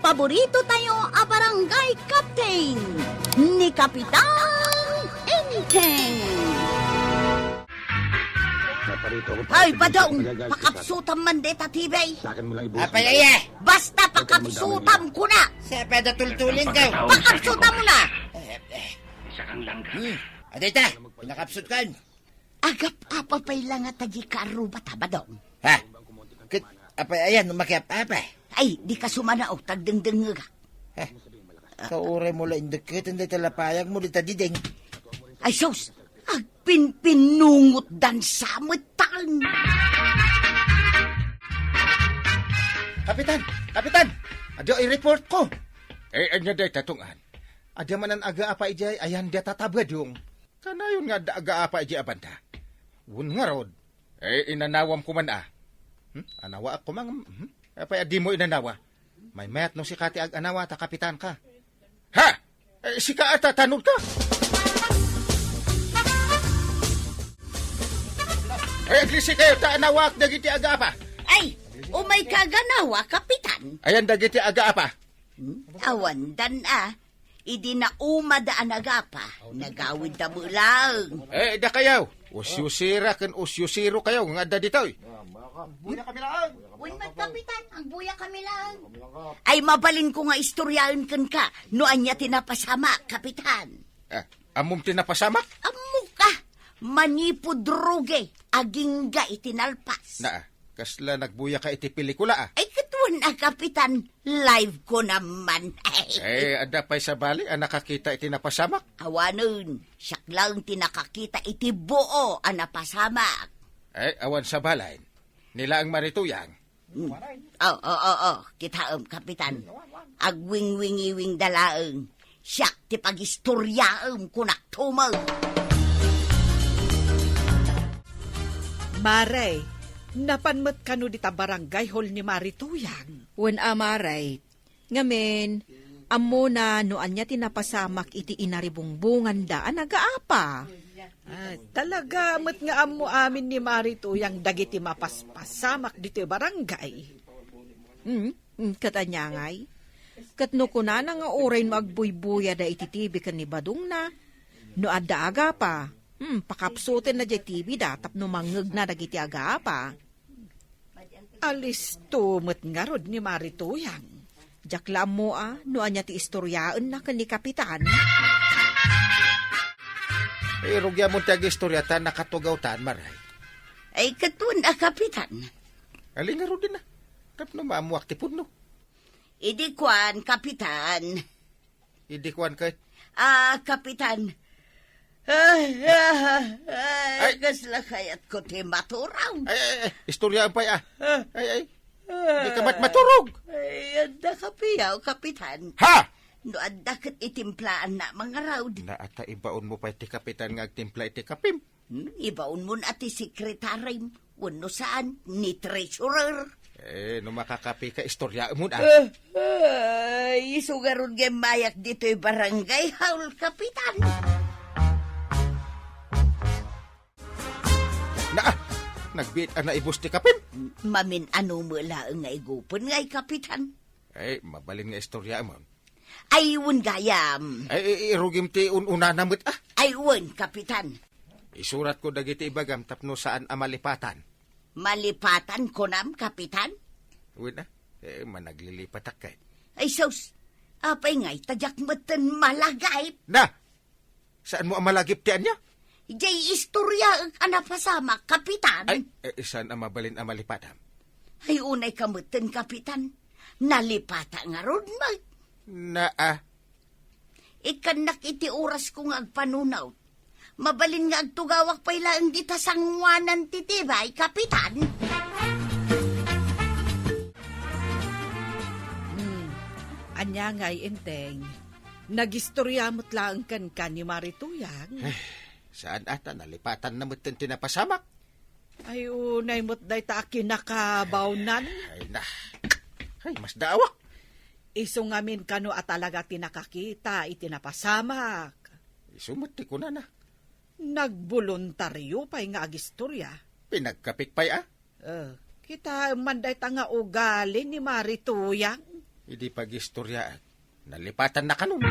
paborito tayo a barangay captain ni Kapitan Enteng. Ay, Badong, pakapsutam man de tatibay. Apay ay Basta pakapsutam ko na. Sa pedo tultulin ka. Pakapsutam mo na. Adita, pinakapsut kan. Agap apapay lang at tagi karo bata, Badong. Ha? Kit, apay ayan, umakyap apay. Ay, di ka sumana o tagdengdeng nga. Kaure mo lang indikit, hindi talapayag mo dita diding. Ay, sos, agpinpinungot dan samutan. Kapitan! Kapitan! Adyo i-report ko. Anya day tatungan. Adya manan aga apa ijay ayan dia tatabad yung. Kanayon nga da aga apa ijay abanta. Wun nga rod. Inanawam ko man Anawa ako mang. Apay adi mo inanawa. May mayat no si kati ag anawa ta kapitan ka. Ha? Si ka ata tanod ka. Aglisi kayo ta anawa ak dagiti aga apa. Ay, umay kaganawa, Kapitan. Ayan dagiti aga apa. Awandan idi na umadaan agapa. Nagawid na mo lang. Da kayaw. Usyusira kan usyusiro kayaw nga da ditoy. Buya kami lang. Uy, Kapitan, ang buya kami lang. Ay, mabalin ko nga istoryahan kan ka. Noan niya tinapasama, Kapitan. Amom tinapasamak? Amo ka. Manipudruge. Aging ga itinalpas. Kasla nagbuya ka iti pelikula Ay, katuan Kapitan. Live ko naman. Ada pa'y sa bali, nakakita iti napasamak? Awanon, siyak lang tinakakita iti buo ang napasamak. Awan sa balay. Nila ang marituyang. Kita Kapitan. Agwing-wingiwing dalaang. Siyak ti pag-istoryaam kunak tumag. Maray, napanmat kano dita barangay hall ni Marituyang. Wen amaray, ngamen, amo na noan niya tinapasamak iti inaribungbungan daan nagaapa. Talaga, mat nga amo amin ni Marituyang dagiti mapaspasamak dito barangay. Katanya ngay. Katno ko na nga oray magbuybuya da iti TV kan ni Badong na. No adda aga pa. Pakapsutin na di TV da tapno mangeg na dagiti aga pa. Alis tumot nga rod ni Marituyang. Jaklam mo no anya ti istoryaan na kan ni Kapitan. Rugya mo tiyag istoryatan nakatugawtan, maray. Ay, katuan Kapitan. Aling nga ro din Tapno maamuak ti pudno. Idi kwan, Kapitan. Idi kuan kahit. Kapitan. Gasla kayat ko ti maturaw. Istoryaan pa Di ka maturog. Ay, anda kapiyaw, Kapitan. Ha? No, anda kat itimplaan na mga raud. Naata ibaon mo pa iti kapitan nga agtimpla iti kapim. Ibaon mo na ti sekretary. Wano saan? Ni treasurer. No makakapi ka istorya mo Ay, sugarun gemayak dito'y barangay haul, Kapitan. Nagbit na ibus ti kapim. Mamin ano mo lang nga igupon ngay, Kapitan. Mabalin nga istorya mo. Ayun gayam. Irugim ti ununa namit Ayun, Kapitan. Isurat ko dagiti ibagam tapno saan amalipatan. Malipatan ko nam, Kapitan? Uwid managlilipat akay. Ay, sos, apay ngay, tadyak matan malagay. Saan mo ang malagip tiyan niya? Jay istorya ang anapasama, Kapitan. Saan ang mabalin ang malipatan? Ay, unay kamutan, Kapitan. Nalipata nga ron, mag. Ikanak iti oras ko nga agpanunaw. Mabalin nga agtugawak pa ilang di tasangwanan titibay, Kapitan. Anya ngay Enteng, nagistorya mo't lang kan ni Marituyang. Saan ata nalipatan na mo't tinapasamak? Ay, unay mo't day ta kinakabawnan. Ay, mas dawak. Iso ngamin kano at talaga tinakakita, itinapasamak. Isumati ko na. Nagboluntaryo pa'y nga agistorya. Pinagkapik pa'y Kita manday ta nga ugali ni Marituyang. Hindi pag-istorya. Nalipatan na kanun.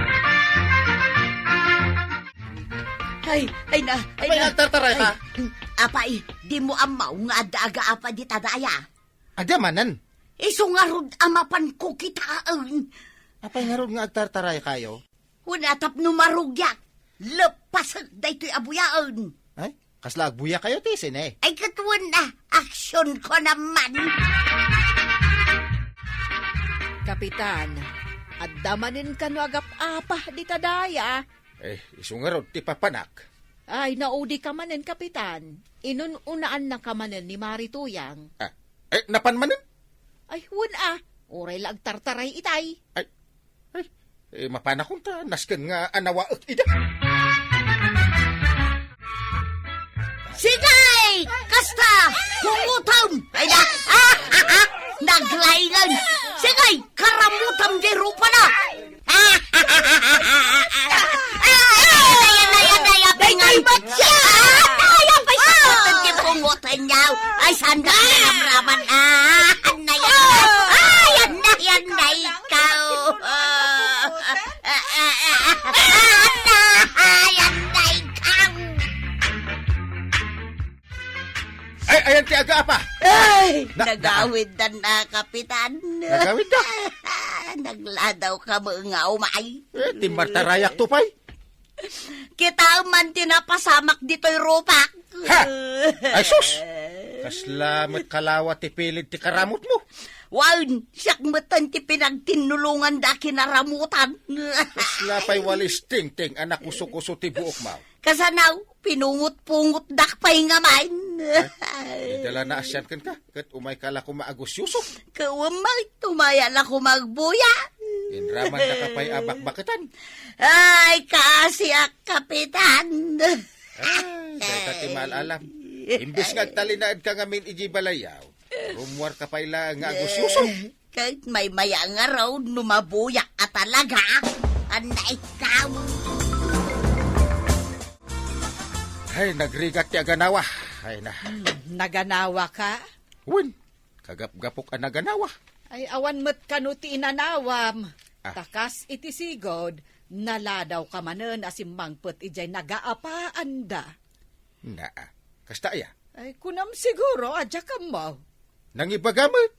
Ay na. Apay, nagtartaray ka? Apay, di mo amaw nga daga apa di tadaya. Ada manan. Iso nga rod amapan ko kitaan. Apay nga ron nga agtartaray kayo? Hunatap no marugyak. Lepas daytoy abuyaan. Ay, kasla agbuya kayo, tisin eh. Ay katuwan na, aksyon ko naman. Kapitan, at damanin ka no agap-apa di tadaya. Iso nga ron, ti papanak. Ay, naudi ka manen, Kapitan. Inununaan na ka manen ni Marituyang. Napan manan? Ay, oray lang tartaray itay. Mapanakon ta, nasken nga anawa at ida. Sigay! Kasta! Pungutam! Ay na! Naglaingan! Sigay! Karamutam di rupa na! Ay, ba't siya? Ayan pa siya! Hindi pungutan niya! Ay, sanda ramraman! Yan na ikaw! Yan na ikaw! Ayan ti aga apa. Ay, nagawid na, Kapitan. Nagawid na? Nagladaw ka mga umay. Ti martarayak to pay. Kita man tinapasamak dito'y rupak. Ha! Ay sus! Kaslamat kalawa ti pilid ti karamot mo. Waun, siyak matan ti pinagtinulungan da kinaramutan. Kasla pa'y walis ting-ting anak uso-uso ti buok mau. Kasanaw, pinungot-pungot dakpay nga main. Dala na asyan kan ka, kat umay kala ko maagos yusok. Kawamay, tumayan ako magbuya. Inraman na kapay abak-bakitan. Ay, kaasiyak, Kapitan. Ay, dahil tati alam. Imbis nga talinaad ka ngamin iji balayaw, rumwar ka pa ila nga agos yusok. Kahit may maya nga raw, numabuyak at talaga. Ana ikaw. Ay, nagrigat ti aganawa. Ay na. Naganawa ka? Win, kagap-gapok ang naganawa. Ay awan mo't kanuti inanawam. Ah. Takas iti sigod, naladaw ka manen asimmangpet ijay nagaapaan da. Na, kasta ya. Ay kunam siguro, adya ka mo. Nangibagamit.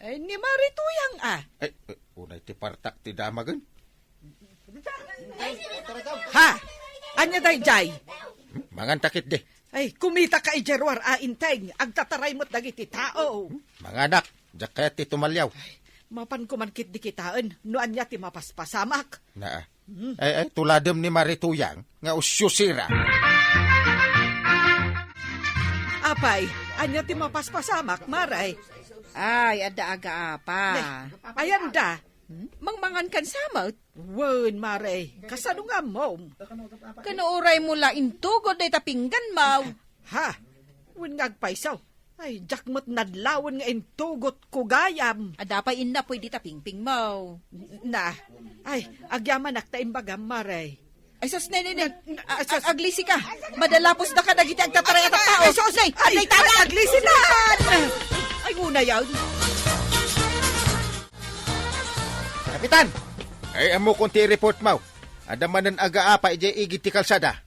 Ay ni Marituyang Ay, unay ti partak ti damagan. Ha? Anya day jay? Mangan takit de. Ay, kumita ka ijerwar ainteng, agtataray mo't dagiti tao. Mga anak, jaket ti tumalyaw. Mapan kumankit di kitaan, noan niya ti mapaspasamak. Na, ay, tuladem ni Marituyang, nga usyusira. Apay, anya ti mapaspasamak, maray. Ay, ada aga apa. Ayan da. Mangmangan kan samot. Wen, maray, kasano nga mo? Kanuuray mo la intugod ay tapinggan mo. Ha? Wen ngagpaisaw. Ay, jakmot nadlawan nga intugot kugayam. Ada pa inna pwede tapingping mo. Na, ay, agyaman naktaimbaga, maray. Ay, sus, nene, aglisi ka. Madalapos na ka nagiti agtataray at tao. Ay, sus, ay, aglisi na! Ay, una yan. Kapitan! Ay, amo kung ti report mo. Adamanan aga apa ije igit ti kalsada.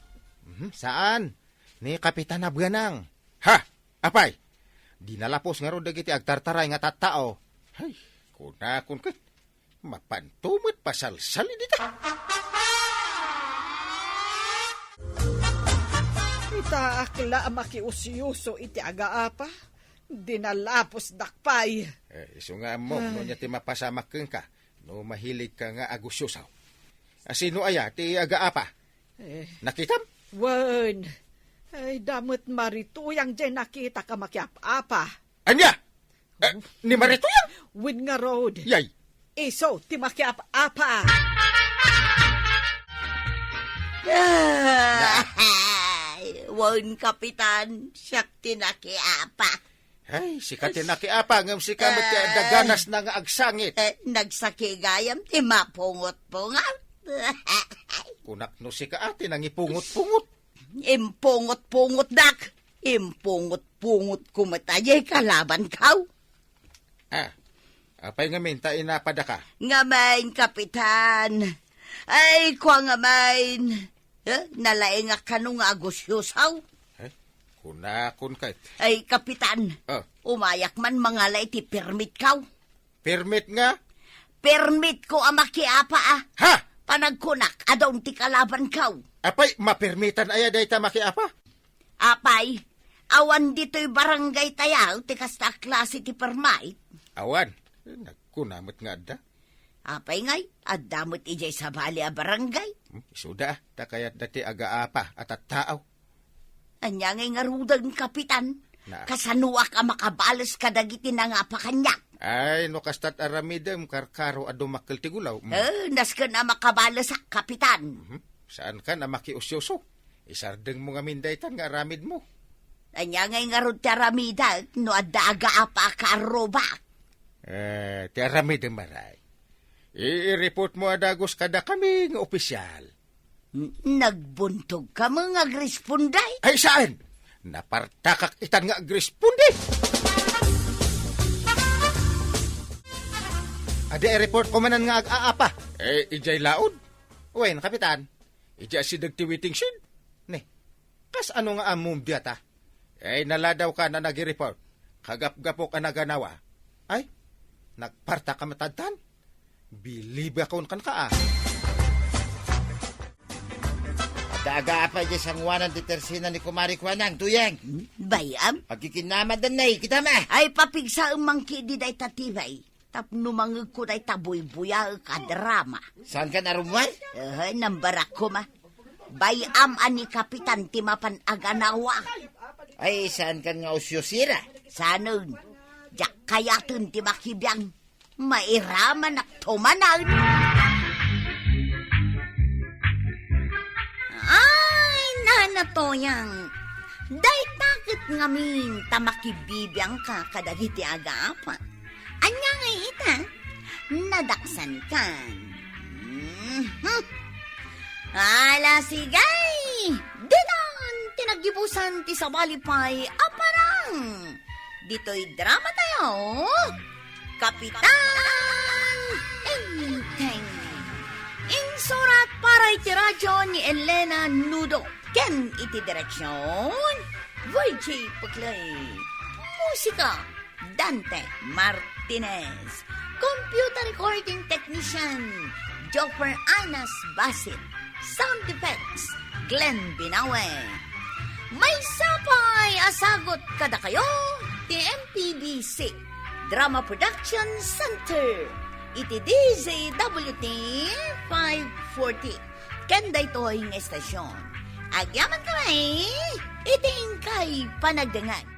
Saan? Ni Kapitan Abganang. Ha? Apay? Di nalapos nga ro dagiti agtartaray nga tattao. Ay, kuna kun kat. Mapantumot pasalsali dita. Ita akla makiusyuso iti agaapa. Dinalapos dakpay. Iso nga mo, no niya ti mapasamak ka. No mahilig ka nga agusyosaw. Asino aya ti aga apa? Nakitam? Wen, ay damot Marituyang dyan nakita ka makiap-apa. Anya? Ni Marituyang? Wen nga road. Yay! Iso, ti makiap-apa. Wan, Kapitan, siyak tinakiapa. Ay, sikat yung nakiapa ngam si kamot daganas na nga agsangit. Nagsakigayam, ti mapungot-pungot. Kunak no si kaati nang ipungot-pungot. Impungot-pungot, dak. Impungot-pungot kumatayay kalaban kaw. Apay nga minta inapada ka. Ngamain, Kapitan. Ay, kwa ngamain. Nalaing nga kanong agusyosaw. Kunakon ka. Ay, Kapitan. Oh, Umayak man mangalay ti permit kaw. permit nga? Permit ko ang makiapa Ha? Panagkunak, adon ti kalaban kaw. Apay, mapermitan aya day ta makiapa? Apay, awan dito'y barangay tayaw, ti kasta klase ti permit. Awan, nagkunamot nga da. Apay ngay, adamot ijay sa bali a barangay. Isuda, ta kayat dati aga-apa at tao. Anya ngay ngarudan, Kapitan. Na. Kasanuak ang makabalas kadagiti na nga pa kanya. Ay, no kastat aramidem karkaro ado makkel ti gulaw. Nas ka na makabalas, Kapitan. Saan ka na makiusyoso? Isardeng mo nga mindaytan nga aramid mo. Anya ngay ngarud ti aramida, no adaga apa karoba. Ti aramidem maray. I-report mo adagos kada kami nga opisyal. Nagbuntog ka mga gresponday. Ay, saan? Napartakak itan nga agresponde. Ada i-report ko manan nga ag-aapa. Ijay laod. Uwen, Kapitan. Ijay si dagtiwiting sin. Ne, kas ano nga amum diyata? Naladaw ka na nag-report. Kagap-gapo ka na ganawa. Ay, nagparta ka matadtan. Biliba kon kan ka Daga apa dyan sa ngwanan ti tersina ni Kumari Kwanang, tuyeng. Bayam? Pagkikinamadan na kita ma. Ay papigsa ang mangki di day tatibay. Tapno mangag ko day taboy-buya kadrama. Saan ka narumwar? Nambarak ko ma. Bayam ani Kapitan timapan aganawa. Ay, saan ka nga usyosira? Sanun, jak kayatun ti makibiyang. Mairaman at tumanan. Ay, nanatoyang. Day takit ngamin tamakibibiyang ka kadagiti aga-apa. Anya nga ita, nadaksan ka. Ala sigay, dinan tinagibusan ti sabalipay aparang. Dito'y drama tayo. Kapitan Enteng. Insurat para iti radyo ni Elena Nudo. Ken iti direksyon Virgie Puglay. Musika Dante Martinez. Computer recording technician Joper Anas Basit. Sound effects Glenn Binawe. May sapay asagot kada kayo ti MPBC Drama Production Center. Iti DZWT 540. Kenda ito'y ng estasyon. Agyaman kami, iting kay panagdangan.